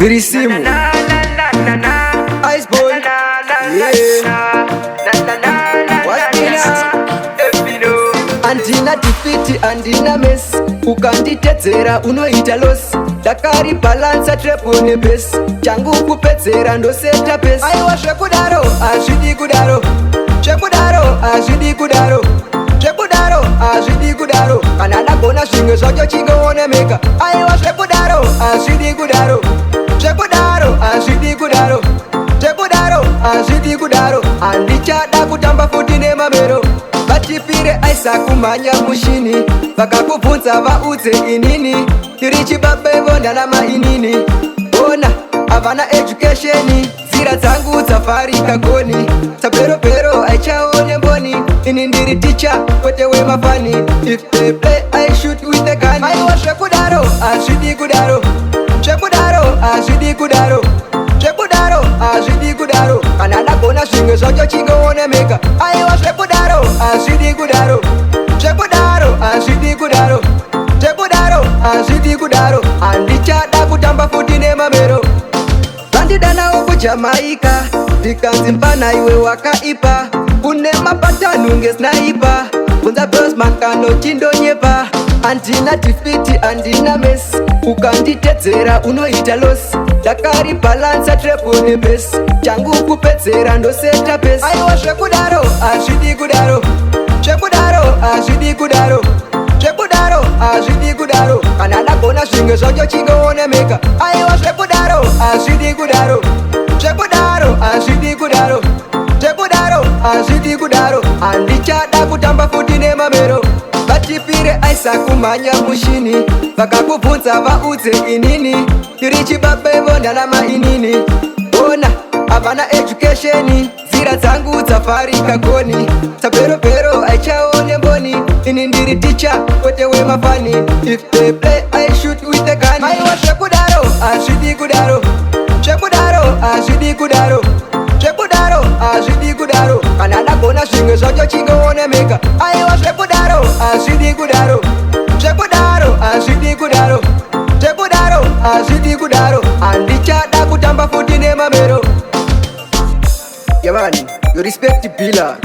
Birisimu Ice Boy Andina defeat, andina mess. Ukanditedzera unoita loss. Dakari balansa treble ne bass. Changu kupedzera ndoseta pace. Aiwa zvekudaro azvidi kudaro. Zvekudaro azvidi kudaro. Zvekudaro azvidi kudaro. Kana ndagona zvimwe zvacho chingooneka. Aiwa zvekudaro azvidi kudaro. Zvekudaro azvidi kudaro. Zvekudaro azvidi kudaro. Handichada kutamba futi nemamero. Vachipire aisa kumhanya mushini. Vakakubvunza vaudze inini. Tiri chibabevo ndarama inini. Ona havana education. Nzira dzangu dzavharika goni. Saperopero aichaone mboni. Ini ndiri teacher kwete wemafani. If they play I shoot with the gun. Aiwa zvekudaro azvidi kudaro. Zvekudaro azvidi kudaro. Zvekudaro azvidi kudaro. Kana ndagona zvimwe zvacho chingooneka. Aiwa zvekudaro azvidi kudaro. Zvekudaro azvidi kudaro. Zvekudaro azvidi kudaro. Handichada kutamba futi nemamero. Vandidanawo kuJamaica ndikanzi mpana iwe wakaipa. Une mapatanu ngesnaipa. Kunza Bosman kanochindonyepa. Andina defeat, andina mess. Ukanditedzera unoita loss. Dakari balansa treble ne bass. Changu kupedzera ndoseta pace. Aiwa zvekudaro azvidi kudaro. Zvekudaro azvidi kudaro. Zvekudaro azvidi kudaro. Kana ndagona zvimwe zvacho chingooneka. Aiwa zvekudaro azvidi kudaro. Zvekudaro azvidi kudaro. Zvekudaro azvidi kudaro. Handichada kutamba futi nemamero. Vachipire aisa kumhanya mushini. Vakakubvunza vaudze inini. Tiri chibabevo ndarama inini. Ona havana education. Nzira dzangu dzavharika goni. Saperopero aichaone mboni. Ini ndiri teacher kwete wemafani. If they play I shoot with the gun. Aiwa zvekudaro azvidi kudaro. Zvekudaro azvidi kudaro. Zvekudaro azvidi kudaro. Kana ndagona zvimwe zvacho chingooneka. Aiwa zvekudaro azvidi kudaro. Zvekudaro azvidi kudaro. Zvekudaro azvidi kudaro. Handichada kutamba futi nemamero. Yavani, you respect Bila.